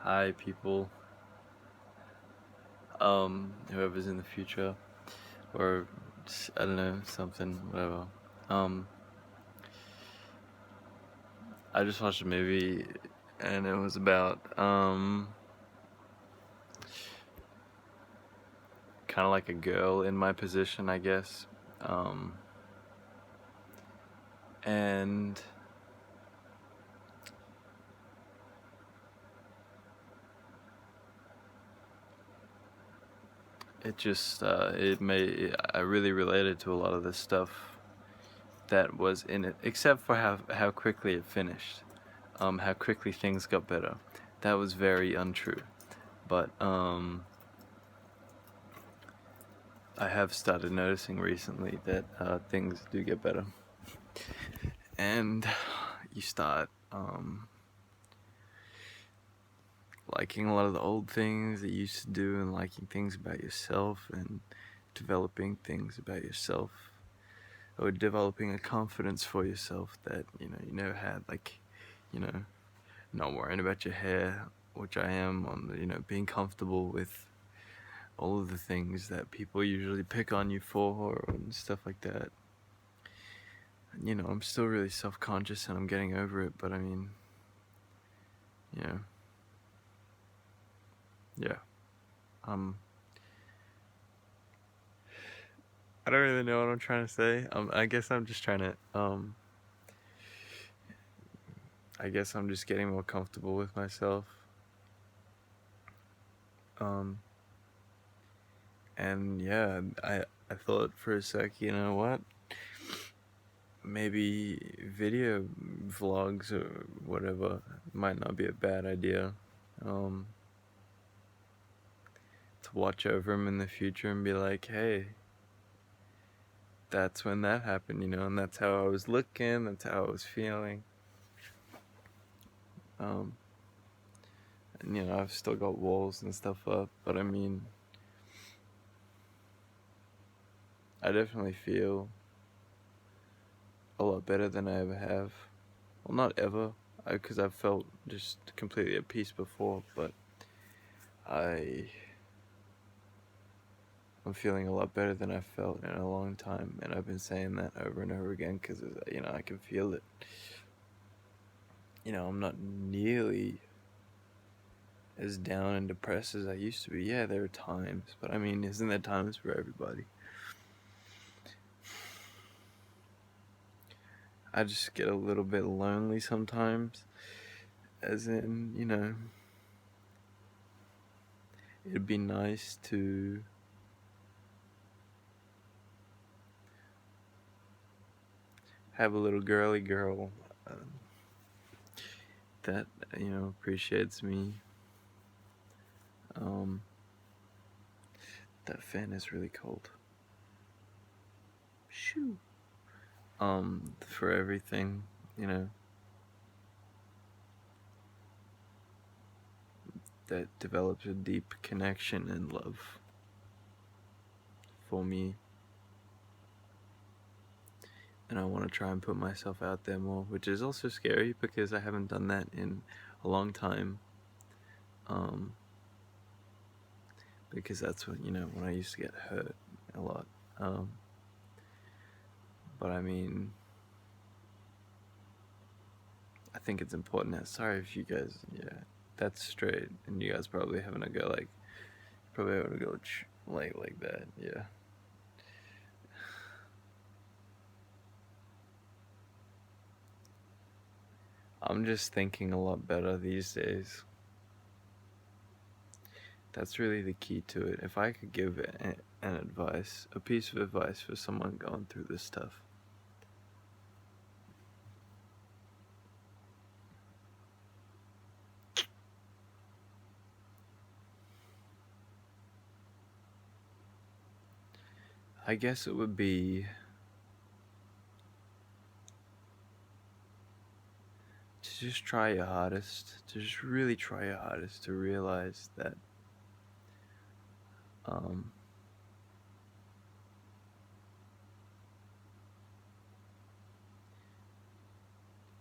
Hi, people. Whoever's in the future, or I don't know, something, whatever. Um, I just watched a movie, and it was about kind of like a girl in my position, I guess. Um, and it just I really related to a lot of the stuff that was in it, except for how quickly it finished. How quickly things got better. That was very untrue. But I have started noticing recently that things do get better, and you start liking a lot of the old things that you used to do, and liking things about yourself, and developing things about yourself, or developing a confidence for yourself that you never had, like you know, not worrying about your hair, which I am, on being comfortable with all of the things that people usually pick on you for and stuff like that. I'm still really self-conscious and I'm getting over it, but I mean, you know, yeah. Um, I don't really know what I'm trying to say. I guess I'm just trying to, I guess I'm just getting more comfortable with myself. Um, and yeah, I thought for a sec, you know what? Maybe video vlogs or whatever might not be a bad idea. Um, to watch over them in the future and be like, hey, that's when that happened, and that's how I was looking, that's how I was feeling. Um, and I've still got walls and stuff up, but I mean, I definitely feel a lot better than I ever have. Well, not ever, because I've felt just completely at peace before, but I I'm feeling a lot better than I've felt in a long time, and I've been saying that over and over again because I can feel it. I'm not nearly as down and depressed as I used to be. Yeah, there are times, but I mean, isn't there times for everybody? I just get a little bit lonely sometimes, as in, it'd be nice to have a little girly girl that, appreciates me. Um, that fan is really cold. Shoo. For everything, you know, that develops a deep connection and love for me. And I want to try and put myself out there more, which is also scary because I haven't done that in a long time. Because that's when I used to get hurt a lot. Um, but I mean, I think it's important. Sorry if you guys, yeah, that's straight, and you guys probably having to go probably having to go like that, yeah. I'm just thinking a lot better these days. That's really the key to it. If I could give a piece of advice for someone going through this stuff, I guess it would be to just try your hardest, to just really try your hardest to realize that um,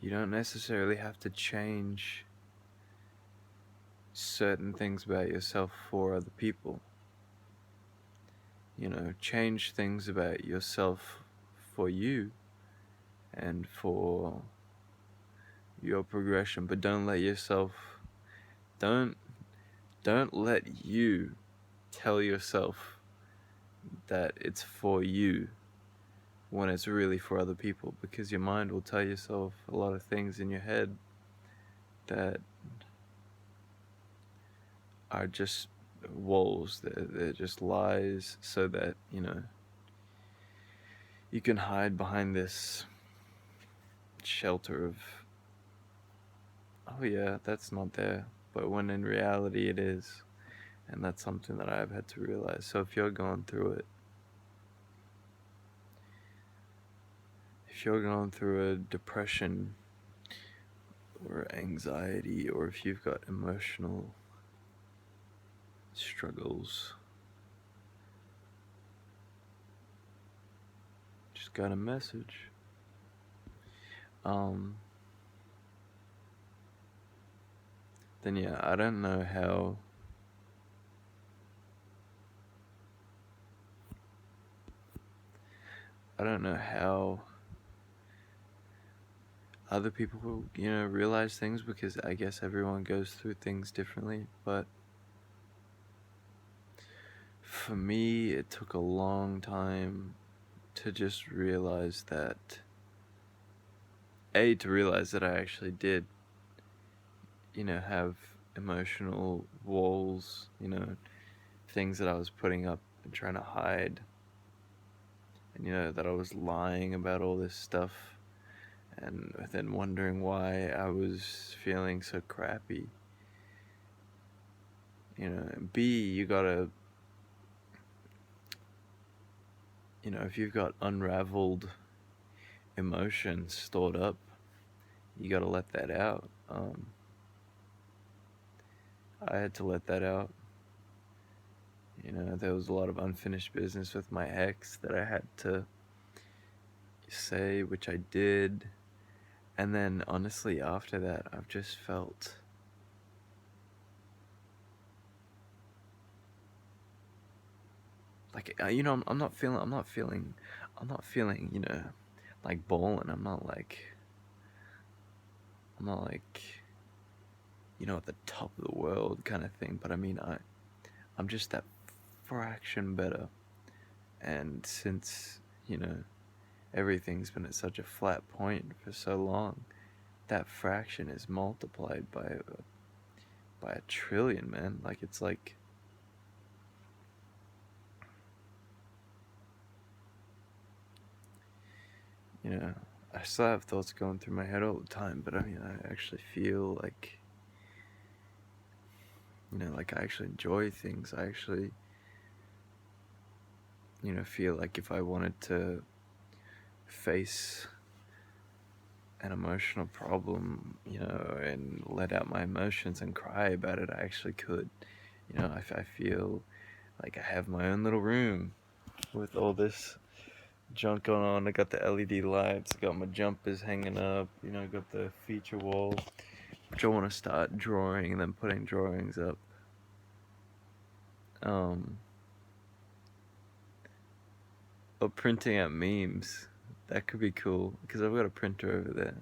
you don't necessarily have to change certain things about yourself for other people. You know, change things about yourself for you and for your progression, but don't let yourself, don't let you tell yourself that it's for you when it's really for other people, because your mind will tell yourself a lot of things in your head that are just walls, they're just lies, so that, you know, you can hide behind this shelter of, oh yeah, that's not there, but when in reality it is. And that's something that I've had to realize. So if you're going through it, if you're going through a depression or anxiety, or if you've got emotional struggles, just got a message. Then yeah, I don't know how other people will, you know, realize things, because I guess everyone goes through things differently, but for me, it took a long time to just realize that, to realize that I actually did, you know, have emotional walls, you know, things that I was putting up and trying to hide, and, you know, that I was lying about all this stuff, and then wondering why I was feeling so crappy. You know, and B, you gotta, you know, if you've got unraveled emotions stored up, you gotta let that out. I had to let that out. You know, there was a lot of unfinished business with my ex that I had to say, which I did. And then honestly, after that, I've just felt like, you know, I'm not feeling, you know, like balling. I'm not like, you know, at the top of the world kind of thing. But I mean, I'm just that fraction better. And since, you know, everything's been at such a flat point for so long, that fraction is multiplied by a trillion, man. Like, it's like, you know, I still have thoughts going through my head all the time, but I mean, I actually feel like, you know, like I actually enjoy things. I actually, you know, feel like if I wanted to face an emotional problem, you know, and let out my emotions and cry about it, I actually could. You know, I feel like I have my own little room with all this junk going on. I got the LED lights, I got my jumpers hanging up, you know, I got the feature wall, which I want to start drawing and then putting drawings up. Or printing out memes. That could be cool, because I've got a printer over there.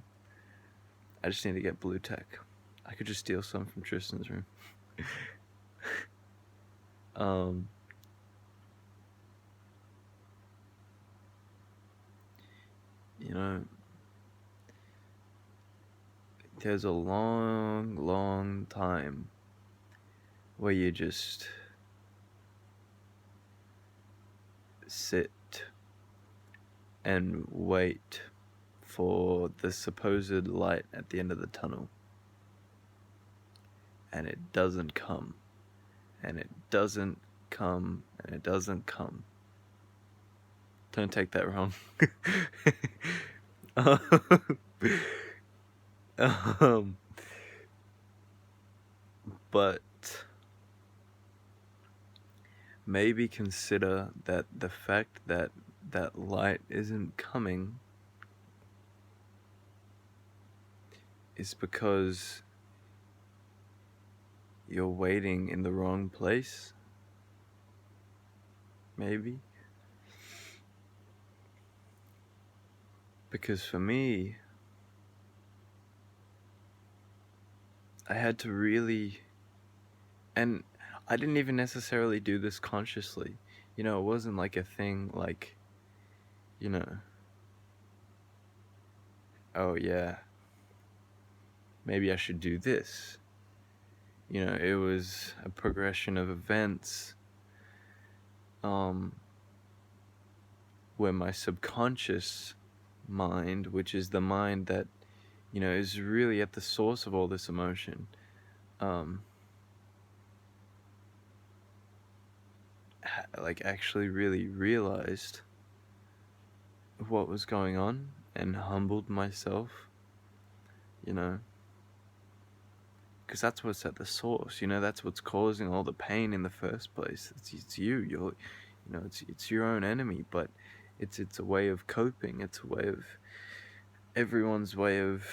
I just need to get Blue Tech. I could just steal some from Tristan's room. You know, there's a long time where you just sit and wait for the supposed light at the end of the tunnel, and it doesn't come, and it doesn't come, and it doesn't come. Don't take that wrong. But maybe consider that the fact that that light isn't coming is because you're waiting in the wrong place, maybe. Because for me, I had to really, and I didn't even necessarily do this consciously. You know, it wasn't like a thing like, you know, oh yeah, maybe I should do this. You know, it was a progression of events where my subconscious mind, which is the mind that, you know, is really at the source of all this emotion, like actually really realized what was going on and humbled myself, you know, because that's what's at the source, you know, that's what's causing all the pain in the first place. It's you, you know, it's your own enemy, but it's a way of coping. It's a way of everyone's way of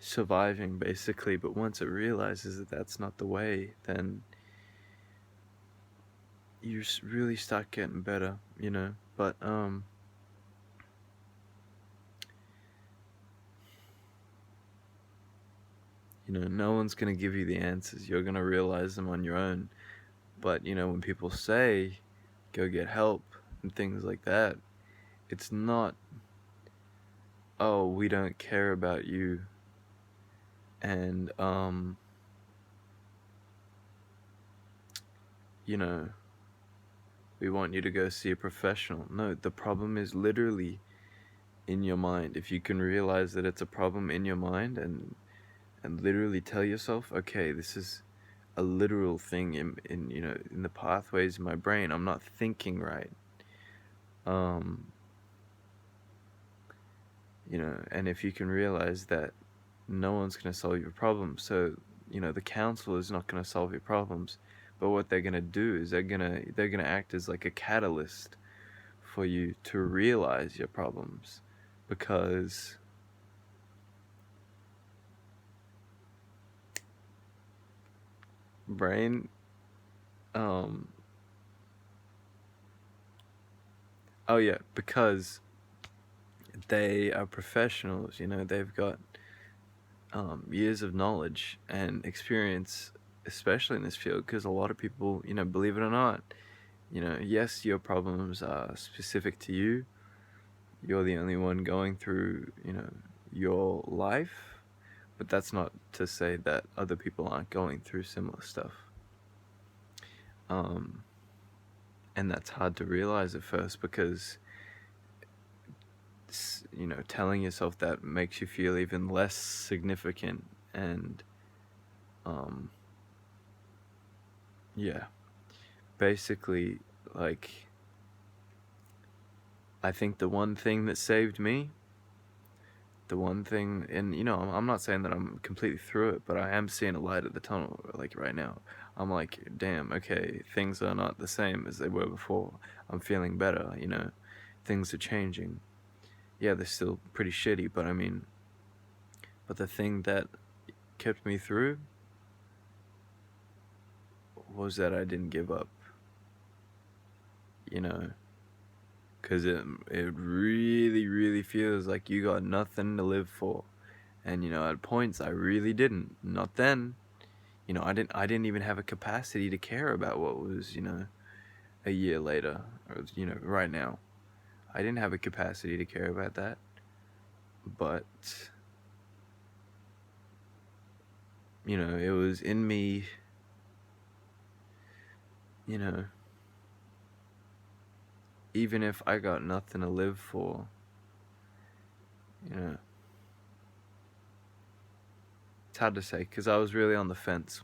surviving, basically. But once it realizes that that's not the way, then you really start getting better, you know. But you know, no one's gonna give you the answers. You're gonna realize them on your own. But you know, when people say go get help and things like that, it's not, oh, we don't care about you, and you know, we want you to go see a professional. No, the problem is literally in your mind. If you can realize that it's a problem in your mind and literally tell yourself, okay, this is a literal thing in you know, in the pathways in my brain. I'm not thinking right. You know, and if you can realize that no one's going to solve your problems, so you know, the council is not going to solve your problems, but what they're going to do is they're going to act as like a catalyst for you to realize your problems, because brain oh yeah, because they are professionals, you know, they've got years of knowledge and experience, especially in this field, because a lot of people, you know, believe it or not, you know, yes, your problems are specific to you. You're the only one going through, you know, your life, but that's not to say that other people aren't going through similar stuff. And that's hard to realize at first, because you know, telling yourself that makes you feel even less significant. And yeah, basically, like, I think the one thing that saved me, the one thing, and you know, I'm not saying that I'm completely through it, but I am seeing a light at the tunnel, like right now. I'm like, damn, okay, things are not the same as they were before. I'm feeling better, you know, things are changing. Yeah, they're still pretty shitty, but I mean, but the thing that kept me through was that I didn't give up, you know, because it really feels like you got nothing to live for. And you know, at points I really didn't. Not then. You know, I didn't even have a capacity to care about what was, you know, a year later, or you know, right now. I didn't have a capacity to care about that. But you know, it was in me, you know, even if I got nothing to live for, you know, it's hard to say, because I was really on the fence.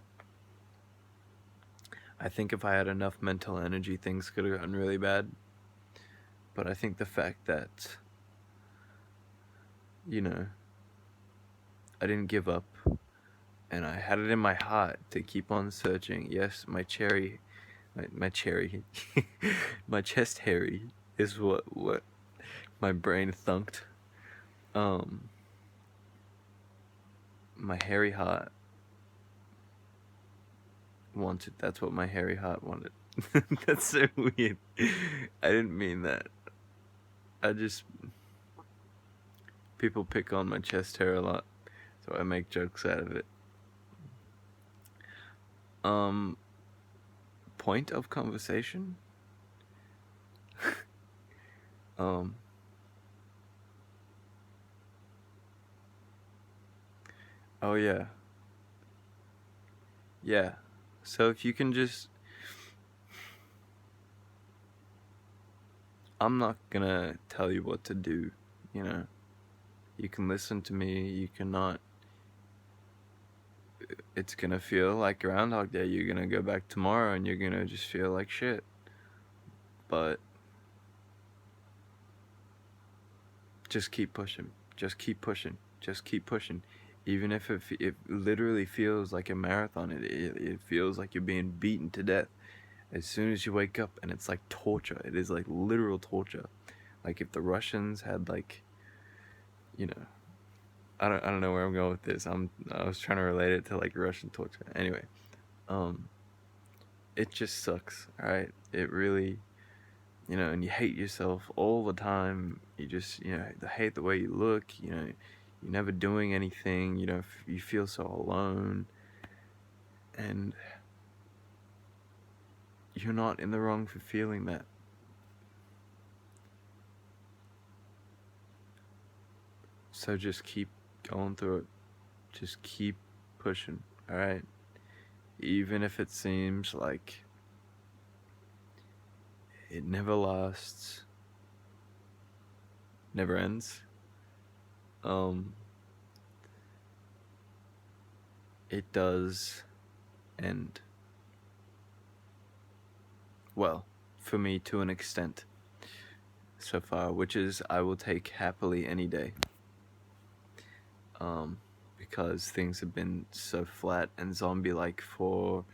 I think if I had enough mental energy, things could have gotten really bad. But I think the fact that, you know, I didn't give up, and I had it in my heart to keep on searching. Yes, my cherry, my cherry, my chest hairy is what my brain thunked. My hairy heart wanted. That's what my hairy heart wanted. That's so weird. I didn't mean that. I just... People pick on my chest hair a lot, so I make jokes out of it. Point of conversation? Oh yeah. Yeah. So if you can just... I'm not gonna tell you what to do, you know. You can listen to me, you cannot. It's gonna feel like Groundhog Day. You're gonna go back tomorrow and you're gonna just feel like shit. But just keep pushing. Just keep pushing. Just keep pushing. Even if it literally feels like a marathon, it feels like you're being beaten to death. As soon as you wake up, and it's like torture. It is like literal torture. Like if the Russians had like, you know, I don't know where I'm going with this. I was trying to relate it to like Russian torture. Anyway, it just sucks. All right, it really, you know, and you hate yourself all the time. You just, you know, hate the way you look. You know, you're never doing anything. You know, you feel so alone, and you're not in the wrong for feeling that. So just keep going through it. Just keep pushing, alright? Even if it seems like it never lasts, never ends. It does end. Well, for me to an extent so far, which is I will take happily any day. Because things have been so flat and zombie-like for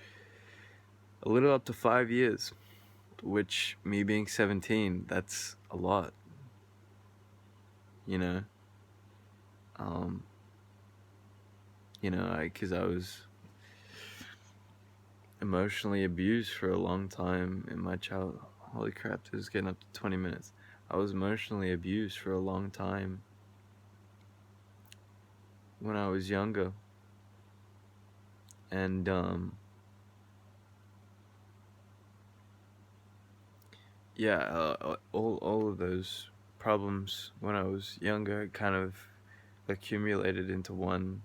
a little up to 5 years, which, me being 17, that's a lot, you know? You know, because I was emotionally abused for a long time in my childhood. Holy crap, this is getting up to 20 minutes. I was emotionally abused for a long time when I was younger. And, yeah, all of those problems when I was younger kind of accumulated into one,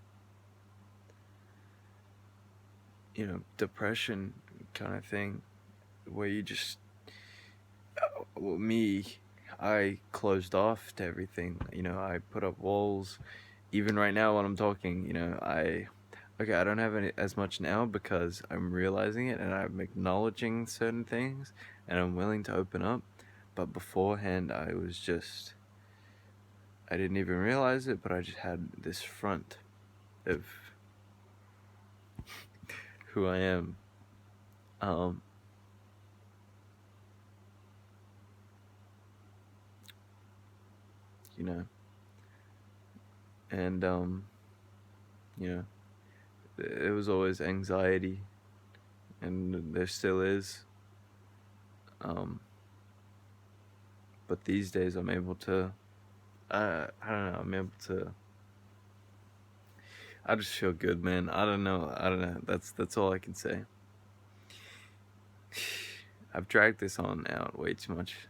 you know, depression kind of thing, where you just, well, I closed off to everything. You know, I put up walls. Even right now when I'm talking, you know, I don't have as much now because I'm realizing it and I'm acknowledging certain things and I'm willing to open up. But beforehand, I didn't even realize it, but I just had this front of who I am. You know, and, you know, it was always anxiety, and there still is. But these days I'm able to, I don't know, I'm able to, I just feel good, man. I don't know, that's all I can say. I've dragged this on out way too much,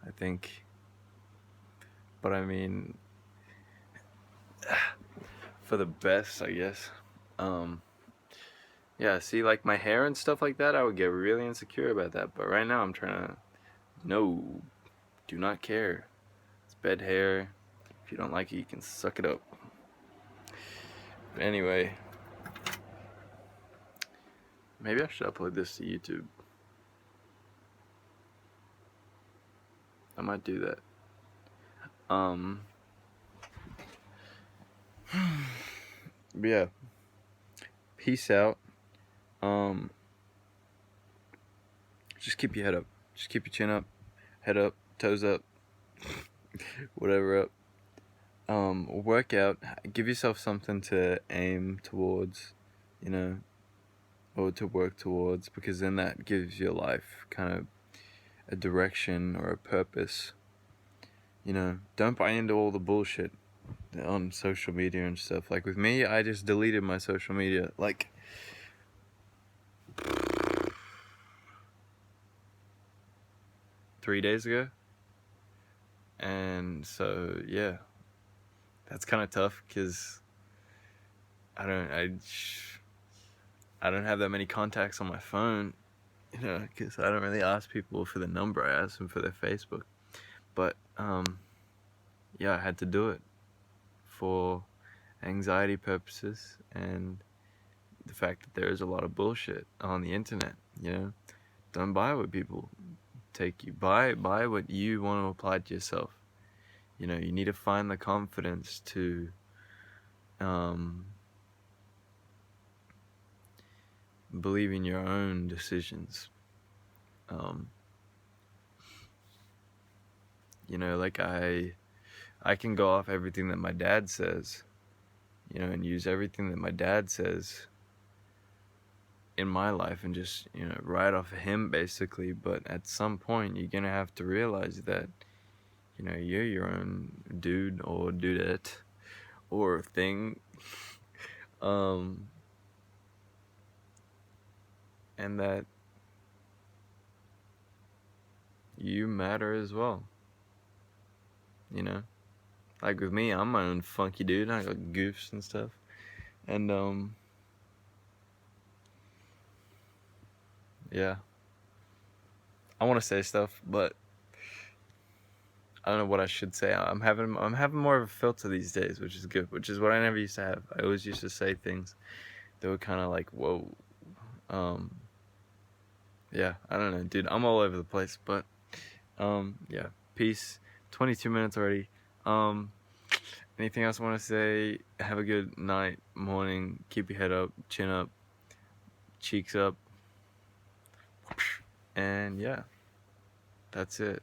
I think. But I mean, for the best, I guess. Yeah, see, like my hair and stuff like that, I would get really insecure about that. But right now I'm trying to, no, do not care. It's bed hair. If you don't like it, you can suck it up. But anyway, maybe I should upload this to YouTube. I might do that. Yeah. Peace out. Just keep your head up. Just keep your chin up. Head up. Toes up. Whatever up. Work out. Give yourself something to aim towards. You know. or to work towards, because then that gives your life kind of a direction or a purpose. You know, don't buy into all the bullshit on social media and stuff. Like with me, I just deleted my social media like 3 days ago. And so, yeah, that's kind of tough because I don't have that many contacts on my phone, you know, because I don't really ask people for the number. I ask them for their Facebook. But yeah, I had to do it for anxiety purposes and the fact that there is a lot of bullshit on the internet. You know, don't buy what people take you. Buy what you want to apply to yourself. You know, you need to find the confidence to believe in your own decisions. You know, like I can go off everything that my dad says, you know, and use everything that my dad says in my life and just, you know, ride off of him basically. But at some point, you're gonna have to realize that, you know, you're your own dude or dudette or thing. And that you matter as well. You know? Like with me, I'm my own funky dude. I got goofs and stuff. And yeah. I wanna say stuff, but I don't know what I should say. I'm having more of a filter these days, which is good, which is what I never used to have. I always used to say things that were kinda like, whoa. Yeah, I don't know, dude. I'm all over the place, but yeah. Peace. 22 minutes already. Anything else I want to say? Have a good night, morning. Keep your head up, chin up, cheeks up. And yeah, that's it.